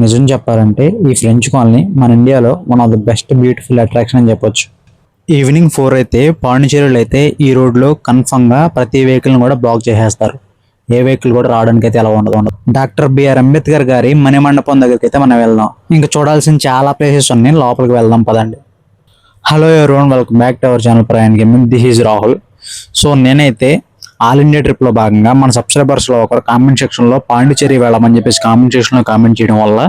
నిజం చెప్పాలంటే ఈ ఫ్రెంచ్ కాలనీ మన ఇండియాలో one of the best beautiful attraction అని చెప్పొచ్చు. ఈవినింగ్ 4 అయితే పాండిచేరిలో అయితే ఈ రోడ్లో కన్ఫర్మ్గా ప్రతి వెహికల్ని కూడా బ్లాక్ చేసేస్తారు. ఏ వెహికల్ కూడా రావడానికి అయితే ఎలా ఉండదు. డాక్టర్ బిఆర్ అంబేద్కర్ గారి మణిమండపం దగ్గరికి అయితే మనం వెళ్దాం. ఇంకా చూడాల్సిన చాలా ప్లేసెస్ ఉన్నాయి, లోపలికి వెళ్దాం పదండి. Hello everyone, welcome back to our channel Prayan gaming. This is Rahul. So నేనైతే ఆల్ ఇండియా ట్రిప్లో భాగంగా మన సబ్స్క్రైబర్స్లో ఒకరు కామెంట్ సెక్షన్లో పాండిచేరి వెళ్ళమని చెప్పేసి కామెంట్ సెక్షన్లో కామెంట్ చేయడం వల్ల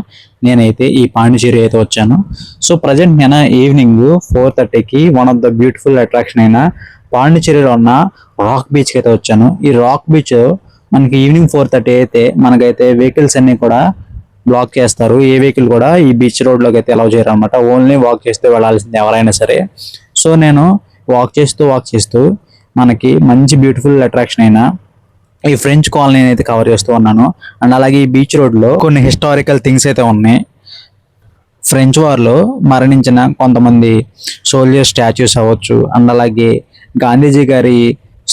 నేనైతే ఈ పాండిచేరి అయితే వచ్చాను. సో ప్రజెంట్ నేను ఈవినింగ్ 4:30కి one of the beautiful attraction అయిన పాండిచేరిలో ఉన్న రాక్ బీచ్కి అయితే వచ్చాను. ఈ రాక్ బీచ్ మనకి ఈవినింగ్ 4:30 అయితే మనకైతే వెహికల్స్ అన్ని కూడా బ్లాక్ చేస్తారు. ఏ వెహికల్ కూడా ఈ బీచ్ రోడ్లోకి అయితే అలౌ చేయరు అనమాట. ఓన్లీ వాక్ చేస్తూ వెళ్ళాల్సింది ఎవరైనా సరే. సో నేను వాక్ చేస్తూ మనకి మంచి బ్యూటిఫుల్ అట్రాక్షన్ అయిన ఈ ఫ్రెంచ్ కాలనీ అయితే కవర్ చేస్తూ ఉన్నాను. అండ్ అలాగే ఈ బీచ్ రోడ్లో కొన్ని హిస్టారికల్ థింగ్స్ అయితే ఉన్నాయి. ఫ్రెంచ్ వార్లో మరణించిన కొంతమంది సోల్జర్ స్టాచ్యూస్ అవ్వచ్చు, అండ్ అలాగే గాంధీజీ గారి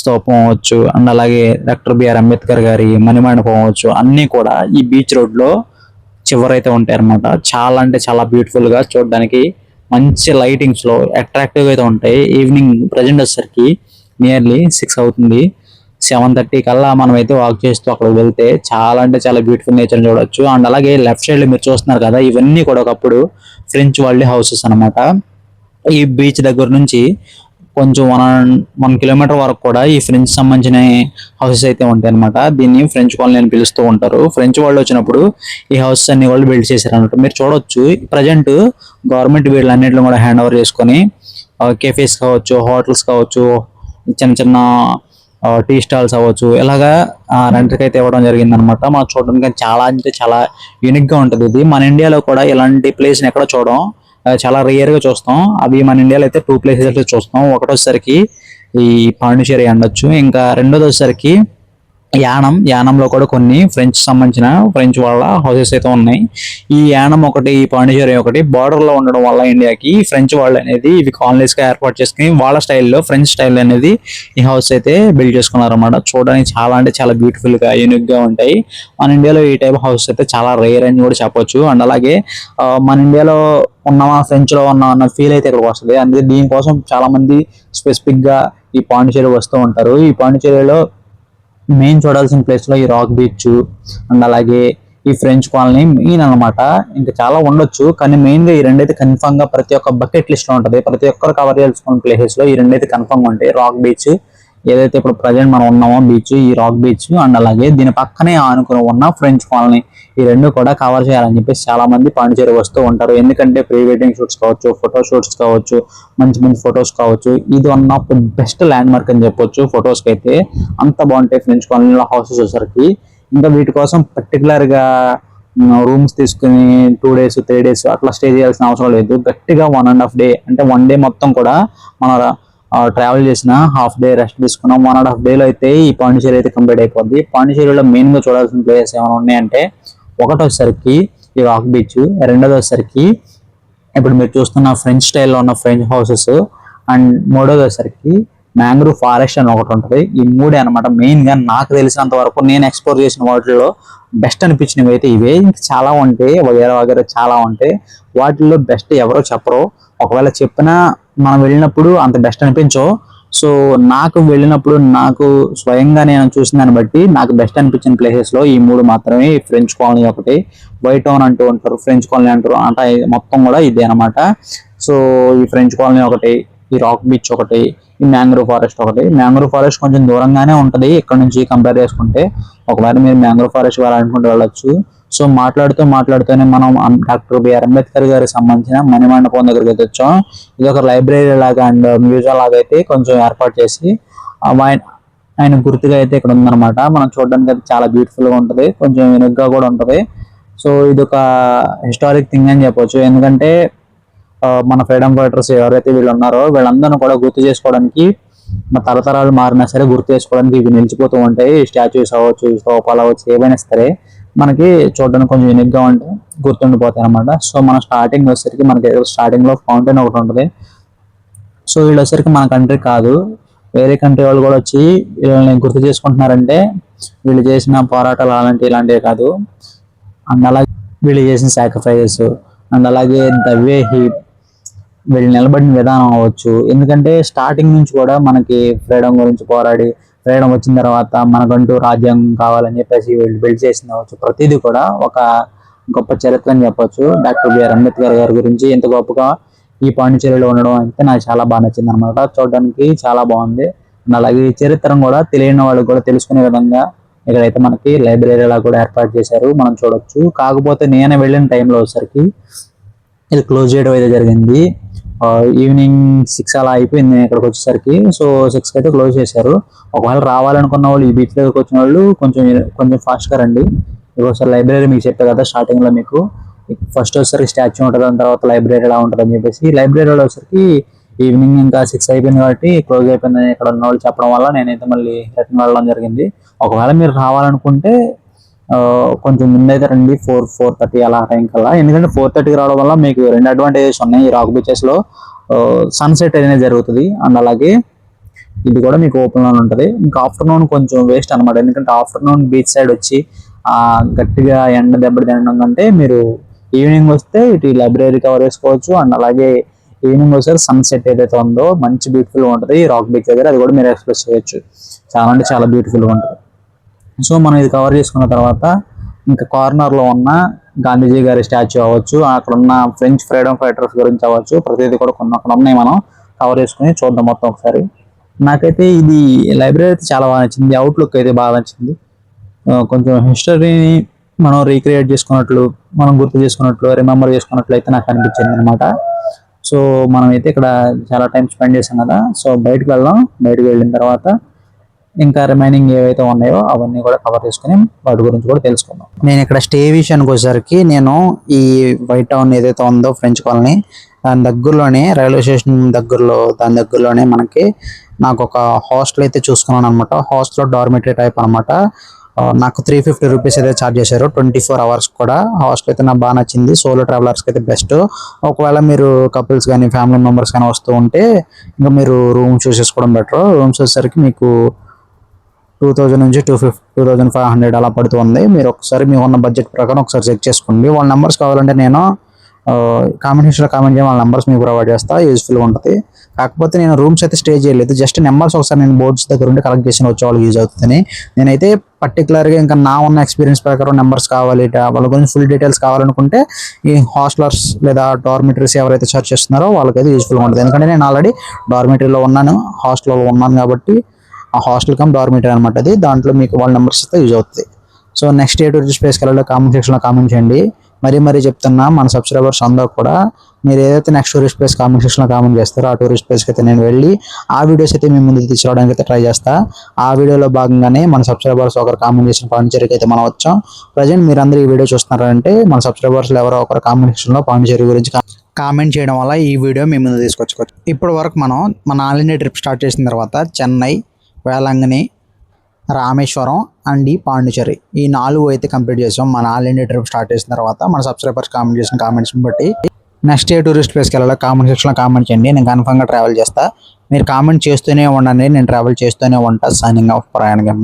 స్తూపం అవ్వచ్చు, అండ్ అలాగే డాక్టర్ బిఆర్ అంబేద్కర్ గారి మణిమండపం అవ్వచ్చు, అన్నీ కూడా ఈ బీచ్ రోడ్లో చివరైతే ఉంటాయి అన్నమాట. చాలా అంటే చాలా బ్యూటిఫుల్గా చూడడానికి మంచి లైటింగ్స్లో అట్రాక్టివ్గా అయితే ఉంటాయి. ఈవినింగ్ ప్రజెంట్ వచ్చేసరికి నియర్లీ 6 అవుతుంది. 7:30 కల్లా మనం అయితే వాక్ చేస్తూ అక్కడికి వెళ్తే చాలా అంటే చాలా బ్యూటిఫుల్ నేచర్ చూడొచ్చు. అండ్ అలాగే లెఫ్ట్ సైడ్ మీరు చూస్తున్నారు కదా, ఇవన్నీ కూడా ఒకప్పుడు ఫ్రెంచ్ వరల్డ్ హౌసెస్ అనమాట. ఈ బీచ్ దగ్గర నుంచి కొంచెం 1 కిలోమీటర్ వరకు కూడా ఈ ఫ్రెంచ్ సంబంధించిన హౌసెస్ అయితే ఉంటాయి అనమాట. దీన్ని ఫ్రెంచ్ కాలనీ అని పిలుస్తూ ఉంటారు. ఫ్రెంచ్ వాళ్ళు వచ్చినప్పుడు ఈ హౌసెస్ అన్ని వాళ్ళు బిల్డ్ చేశారు అనమాట. మీరు చూడొచ్చు ప్రజెంట్ గవర్నమెంట్ వీళ్ళన్నింటిలో కూడా హ్యాండ్ ఓవర్ చేసుకొని కెఫేస్ కావచ్చు, హోటల్స్ కావచ్చు, చిన్న చిన్న టీ స్టాల్స్ అవ్వచ్చు, ఇలాగా రెంట్కి అయితే ఇవ్వడం జరిగింది అనమాట. మనం చూడడానికి చాలా అంటే చాలా యూనిక్గా ఉంటుంది. ఇది మన ఇండియాలో కూడా ఇలాంటి ప్లేస్ని ఎక్కడ చూడడం, చాలా రేర్గా చూస్తాం. అవి మన ఇండియాలో అయితే 2 ప్లేసెస్ అయితే చూస్తాం. ఒకటి వచ్చేసరికి ఈ పాండిచేరి అనొచ్చు, ఇంకా రెండోది వచ్చేసరికి యానంలో కూడా కొన్ని ఫ్రెంచ్ వాళ్ళ హౌసెస్ అయితే ఉన్నాయి. ఈ యానం ఒకటి, ఈ పాండిచేరి ఒకటి బార్డర్ లో ఉండడం వల్ల ఇండియాకి ఫ్రెంచ్ వాళ్ళు అనేది ఇవి కాలనీస్ గా ఏర్పాటు చేసుకుని వాళ్ళ స్టైల్లో ఫ్రెంచ్ స్టైల్ అనేది ఈ హౌస్ అయితే బిల్డ్ చేసుకున్నారు అన్నమాట. చూడడానికి చాలా అంటే చాలా బ్యూటిఫుల్ గా యూనిక్ గా ఉంటాయి. మన ఇండియాలో ఈ టైప్ హౌస్ అయితే చాలా రేర్ అని కూడా చెప్పొచ్చు. అండ్ అలాగే మన ఇండియాలో ఉన్నామా ఫ్రెంచ్ లో ఉన్నాం అన్న ఫీల్ అయితే ఇక్కడికి వస్తుంది. అందుకే దీనికోసం చాలా మంది స్పెసిఫిక్ గా ఈ పాండిచేరి వస్తూ ఉంటారు. ఈ పాండిచేరిలో మెయిన్ చూడాల్సిన ప్లేస్ లో ఈ రాక్ బీచ్ అండ్ అలాగే ఈ ఫ్రెంచ్ కాలనీ మెయిన్ అనమాట. ఇంకా చాలా ఉండొచ్చు, కానీ మెయిన్ గా ఈ రెండైతే కన్ఫర్మ్ గా ప్రతి ఒక్క బకెట్ లిస్ట్ లో ఉంటది. ప్రతి ఒక్కరు కవర్ చేసుకున్న ప్లేసెస్ లో ఈ రెండైతే కన్ఫర్మ్ గా ఉంటాయి. రాక్ బీచ్ ఏదైతే ఇప్పుడు ప్రజెంట్ మనం ఉన్నామో బీచ్, ఈ రాక్ బీచ్, అండ్ అలాగే దీని పక్కనే ఆనుకుని ఉన్న ఫ్రెంచ్ కాలనీ, ఈ రెండు కూడా కవర్ చేయాలని చెప్పేసి చాలా మంది పాండిచేరి వస్తూ ఉంటారు. ఎందుకంటే ప్రీ వెడ్డింగ్ షూట్స్ కావచ్చు, ఫోటో షూట్స్ కావచ్చు, మంచి మంచి ఫొటోస్ కావచ్చు. ఇది one of the best land mark అని చెప్పొచ్చు. ఫొటోస్ కి అయితే అంత బాగుంటాయి ఫ్రెంచ్ కాలనీలో హౌసెస్ వచ్చేసరికి. ఇంకా వీటి కోసం పర్టికులర్ గా రూమ్స్ తీసుకుని 2 days 3 days అట్లా స్టే చేయాల్సిన అవసరం లేదు. గట్టిగా 1.5 day అంటే 1 day మొత్తం కూడా మన ట్రావెల్ చేసిన హాఫ్ డే రెస్ట్ తీసుకున్నాం. 1.5 day అయితే ఈ పాండిచేరి అయితే కంప్లీట్ అయిపోద్ది. పాండిచేరిలో మెయిన్ గా చూడాల్సిన ప్లేసెస్ ఏమైనా ఉన్నాయంటే, ఒకటి వచ్చేసరికి ఈ రాక్ బీచ్, రెండోది వచ్చేసరికి ఇప్పుడు మీరు చూస్తున్న ఫ్రెంచ్ స్టైల్లో ఉన్న ఫ్రెంచ్ హౌసెస్, అండ్ మూడోది వచ్చేసరికి మ్యాంగ్రూవ్ ఫారెస్ట్ అని ఒకటి ఉంటుంది. ఈ మూడే అనమాట మెయిన్ గా నాకు తెలిసినంత వరకు నేను ఎక్స్ప్లోర్ చేసిన వాటిల్లో బెస్ట్ అనిపించినవి అయితే ఇవే. ఇంకా చాలా ఉంటాయి, వగేరా చాలా ఉంటాయి. వాటిల్లో బెస్ట్ ఎవరో చెప్పరు. ఒకవేళ చెప్పినా మనం వెళ్ళినప్పుడు అంత బెస్ట్ అనిపించవు. సో నాకు వెళ్ళినప్పుడు నాకు స్వయంగా నేను చూసిన దాన్ని బట్టి నాకు బెస్ట్ అనిపించిన ప్లేసెస్ లో ఈ 3 మాత్రమే. ఈ ఫ్రెంచ్ కాలనీ ఒకటి, వైట్ టౌన్ అంటూ ఉంటారు, ఫ్రెంచ్ కాలనీ అంటారు అంటే మొత్తం కూడా ఇదే అనమాట. సో ఈ ఫ్రెంచ్ కాలనీ ఒకటి, ఈ రాక్ బీచ్ ఒకటి, ఈ మ్యాంగ్రూవ్ ఫారెస్ట్ ఒకటి. మ్యాంగ్రూవ్ ఫారెస్ట్ కొంచెం దూరంగానే ఉంటది ఇక్కడ నుంచి కంపేర్ చేసుకుంటే. ఒకవేళ మీరు మ్యాంగ్రూవ్ ఫారెస్ట్ వెళ్ళాలనుకుంటే వెళ్ళొచ్చు. సో మాట్లాడుతూనే మనం డాక్టర్ బిఆర్ అంబేద్కర్ గారికి సంబంధించిన మణిమండపం దగ్గరికి అయితే వచ్చాం. ఇది ఒక లైబ్రరీ లాగా అండ్ మ్యూజియం లాగా అయితే కొంచెం ఏర్పాటు చేసి ఆయన గుర్తుగా అయితే ఇక్కడ ఉందన్నమాట. మనం చూడడానికి అయితే చాలా బ్యూటిఫుల్ గా ఉంటది, కొంచెం యూనిక్ కూడా ఉంటది. సో ఇది ఒక హిస్టారిక్ థింగ్ అని చెప్పొచ్చు. ఎందుకంటే మన ఫ్రీడమ్ ఫైటర్స్ ఎవరైతే వీళ్ళు ఉన్నారో వీళ్ళందరినీ కూడా గుర్తు చేసుకోవడానికి, మన తరతరాలు మారినా సరే గుర్తు చేసుకోవడానికి ఇవి నిలిచిపోతూ ఉంటాయి. స్టాచ్యూస్ అవ్వచ్చు, స్తూపాలు అవ్వచ్చు, ఏవైనా సరే మనకి చూడడానికి కొంచెం యూనిక్ గా ఉంటే గుర్తుండిపోతాయి అనమాట. సో మన స్టార్టింగ్ వచ్చేసరికి మనకి స్టార్టింగ్ లో ఫౌంటైన్ ఒకటి ఉంటుంది. సో వీళ్ళు వచ్చేసరికి మన కంట్రీ కాదు, వేరే కంట్రీ వాళ్ళు కూడా వచ్చి వీళ్ళని గుర్తు చేసుకుంటున్నారంటే వీళ్ళు చేసిన పోరాటాలు ఇలాంటివి కాదు. అండ్ అలాగే వీళ్ళు చేసిన సాక్రిఫైజెస్ అండ్ అలాగే ద వే హీ వీళ్ళు నిలబడిన విధానం అవ్వచ్చు. ఎందుకంటే స్టార్టింగ్ నుంచి కూడా మనకి ఫ్రీడమ్ గురించి పోరాడి ఫ్రీడమ్ వచ్చిన తర్వాత మనకంటూ రాజ్యాంగం కావాలని చెప్పేసి వీళ్ళు బిల్డ్ చేసింది అవ్వచ్చు. ప్రతిదీ కూడా ఒక గొప్ప చరిత్ర అని చెప్పొచ్చు. డాక్టర్ బిఆర్ అంబేద్కర్ గారి గురించి ఇంత గొప్పగా ఈ పాండిచేరిలో ఉండడం అయితే నాకు చాలా బాగా నచ్చింది అనమాట. చూడడానికి చాలా బాగుంది. అండ్ అలాగే ఈ చరిత్రను కూడా తెలియని వాళ్ళకి కూడా తెలుసుకునే విధంగా ఇక్కడైతే మనకి లైబ్రరీలా కూడా ఏర్పాటు చేశారు, మనం చూడొచ్చు. కాకపోతే నేను వెళ్ళిన టైంలో వచ్చేసరికి ఇది క్లోజ్ చేయడం అయితే జరిగింది. ఈవినింగ్ 6 అలా అయిపోయింది నేను ఇక్కడికి వచ్చేసరికి. సో 6కి అయితే క్లోజ్ చేశారు. ఒకవేళ రావాలనుకున్న వాళ్ళు ఈ బీచ్ దగ్గరకు వచ్చిన వాళ్ళు కొంచెం కొంచెం ఫాస్ట్గా రండి. ఒకసారి లైబ్రరీ మీకు చెప్పే కదా స్టార్టింగ్లో మీకు ఫస్ట్ వచ్చేసరికి స్టాచ్యూ ఉంటుంది, దాని తర్వాత లైబ్రరీ ఎలా ఉంటుంది అని చెప్పేసి. లైబ్రరీలో వచ్చేసరికి ఈవినింగ్ ఇంకా 6 అయిపోయింది కాబట్టి క్లోజ్ అయిపోయిందని ఇక్కడ ఉన్న వాళ్ళు చెప్పడం వల్ల నేనైతే మళ్ళీ రిటర్న్ వెళ్ళడం జరిగింది. ఒకవేళ మీరు రావాలనుకుంటే కొంచెం ముందైతే రండి, 4:30 అలా టైం కల్లా. ఎందుకంటే 4:30కి రావడం వల్ల మీకు 2 అడ్వాంటేజెస్ ఉన్నాయి. ఈ రాక్ బీచెస్లో సన్సెట్ అనేది జరుగుతుంది అండ్ అలాగే ఇది కూడా మీకు ఓపెన్లో ఉంటుంది. ఇంకా ఆఫ్టర్నూన్ కొంచెం వేస్ట్ అనమాట. ఎందుకంటే ఆఫ్టర్నూన్ బీచ్ సైడ్ వచ్చి గట్టిగా ఎండ దెబ్బలు తినడం కంటే మీరు ఈవినింగ్ వస్తే ఇటు లైబ్రరీ కవర్ చేసుకోవచ్చు. అండ్ అలాగే ఈవినింగ్ వస్తే సన్సెట్ ఏదైతే ఉందో మంచి బ్యూటిఫుల్గా ఉంటుంది రాక్ బీచ్ దగ్గర, అది కూడా మీరు ఎక్స్ప్రెస్ చేయొచ్చు. చాలా అంటే చాలా బ్యూటిఫుల్గా ఉంటుంది. సో మనం ఇది కవర్ చేసుకున్న తర్వాత ఇంకా కార్నర్లో ఉన్న గాంధీజీ గారి స్టాచ్యూ అవ్వచ్చు, అక్కడ ఉన్న ఫ్రెంచ్ ఫ్రీడమ్ ఫైటర్స్ గురించి అవ్వచ్చు, ప్రతిదీ కూడా కొన్ని అక్కడ ఉన్నాయి. మనం కవర్ చేసుకుని చూద్దాం మొత్తం ఒకసారి. నాకైతే ఇది లైబ్రరీ అయితే చాలా బాగా నచ్చింది. అవుట్లుక్ అయితే బాగా నచ్చింది. కొంచెం హిస్టరీని మనం రీక్రియేట్ చేసుకున్నట్లు, మనం గుర్తు చేసుకున్నట్లు, రిమెంబర్ చేసుకున్నట్లు అయితే నాకు అనిపించింది అనమాట. సో మనమైతే ఇక్కడ చాలా టైం స్పెండ్ చేసాం కదా. సో బయటకు వెళ్దాం. బయటకు వెళ్ళిన తర్వాత ఇంకా రిమైనింగ్ ఏవైతే ఉన్నాయో అవన్నీ కూడా కవర్ చేసుకుని వాటి గురించి కూడా తెలుసుకుందాం. నేను ఇక్కడ స్టే విషయానికి వచ్చేసరికి నేను ఈ వైట్ టౌన్ ఏదైతే ఉందో ఫ్రెంచ్ కాలనీ దాని దగ్గరలోనే రైల్వే స్టేషన్ దాని దగ్గరలోనే నాకు ఒక హాస్టల్ అయితే చూసుకున్నాను అనమాట. హాస్టల్ డార్మెటరీ టైప్ అనమాట. నాకు 350 రూపీస్ అయితే ఛార్జ్ చేశారు 24 అవర్స్ కూడా. హాస్టల్ అయితే నాకు బాగా నచ్చింది. సోలో ట్రావెలర్స్కి అయితే బెస్ట్. ఒకవేళ మీరు కపుల్స్ కానీ ఫ్యామిలీ మెంబర్స్ కానీ వస్తూ ఉంటే ఇంకా మీరు రూమ్ చూసేసుకోవడం బెటర్. రూమ్స్ వచ్చేసరికి మీకు 2000 నుంచి 2500 అలా పడుతుంది. మీరు ఒకసారి మీ ఉన్న బడ్జెట్ ప్రకారం ఒకసారి చెక్ చేసుకోండి. వాళ్ళ నెంబర్స్ కావాలంటే నేను కామెంట్ సెక్షన్లో కామెంట్ చేయడం, వాళ్ళ నెంబర్స్ మీకు ప్రొవైడ్ చేస్తా, యూజ్ఫుల్గా ఉంటుంది. కాకపోతే నేను రూమ్స్ అయితే స్టే చేయలేదు, జస్ట్ నెంబర్స్ ఒకసారి నేను బోర్డ్స్ దగ్గర ఉండి కలెక్ట్ చేసిన వచ్చే వాళ్ళకి యూజ్ అవుతుందని. నేనైతే పర్టికులర్గా ఇంకా నా ఉన్న ఎక్స్పీరియన్స్ ప్రకారం నెంబర్స్ కావాలి, వాళ్ళ గురించి ఫుల్ డీటెయిల్స్ కావాలనుకుంటే ఈ హాస్టలర్స్ లేదా డార్మెటరీస్ ఎవరైతే సర్చ్ చేస్తున్నారో వాళ్ళకైతే యూజ్ఫుల్గా ఉంటుంది. ఎందుకంటే నేను ఆల్రెడీ డార్మెటరీలో ఉన్నాను, హాస్టల్లో ఉన్నాను కాబట్టి ఆ హాస్టల్ కమ్ డార్మెటరీ అనమాట అది. దాంట్లో మీకు వాళ్ళ నెంబర్స్ అయితే యూజ్ అవుతుంది. సో నెక్స్ట్ ఏ టూరిస్ట్ ప్లేస్కి వెళ్ళాలో కామెంట్ సెక్షన్లో కామెంట్ చేయండి. మరీ చెప్తున్నా, మన సబ్స్క్రైబర్స్ అందరూ కూడా మీరు ఏదైతే నెక్స్ట్ టూరిస్ట్ ప్లేస్ కామెంట్ సెక్షన్లో కామెంట్ చేస్తారో ఆ టూరిస్ట్ ప్లేస్కి అయితే నేను వెళ్ళి ఆ వీడియోస్ అయితే మీ ముందు తీసుకురావడానికి అయితే ట్రై చేస్తా. ఆ వీడియోలో భాగంగానే మన సబ్స్క్రైబర్స్ ఒకరు కామెంట్ చేసిన పాండిచేరికి అయితే మనం వచ్చాం. ప్రజెంట్ మీరు అందరూ ఈ వీడియో చూస్తున్నారంటే మన సబ్స్క్రైబర్స్లో ఎవరో ఒకరు కామెంట్ సెక్షన్లో పాండిచేరి గురించి కామెంట్ చేయడం వల్ల ఈ వీడియో మీ ముందు తీసుకొచ్చుకోవచ్చు. ఇప్పటి వరకు మనం మన ఆల్ ఇండియా ట్రిప్ స్టార్ట్ చేసిన తర్వాత చెన్నై, వేలంగిని, రామేశ్వరం అండ్ పాండిచేరి ఈ 4 అయితే కంప్లీట్ చేసాం. మన ఆల్ ఇండియా ట్రిప్ స్టార్ట్ చేసిన తర్వాత మన సబ్స్క్రైబర్స్ కామెంట్ చేసిన కామెంట్స్ని బట్టి నెక్స్ట్ ఏ టూరిస్ట్ ప్లేస్కి వెళ్ళాలో కామెంట్ సెక్షన్లో కామెంట్ చేయండి. నేను కన్ఫర్మ్గా ట్రావెల్ చేస్తా. మీరు కామెంట్ చేస్తూనే ఉండండి, నేను ట్రావెల్ చేస్తూనే ఉంటా. సైనింగ్ ఆఫ్ ప్రయాణం.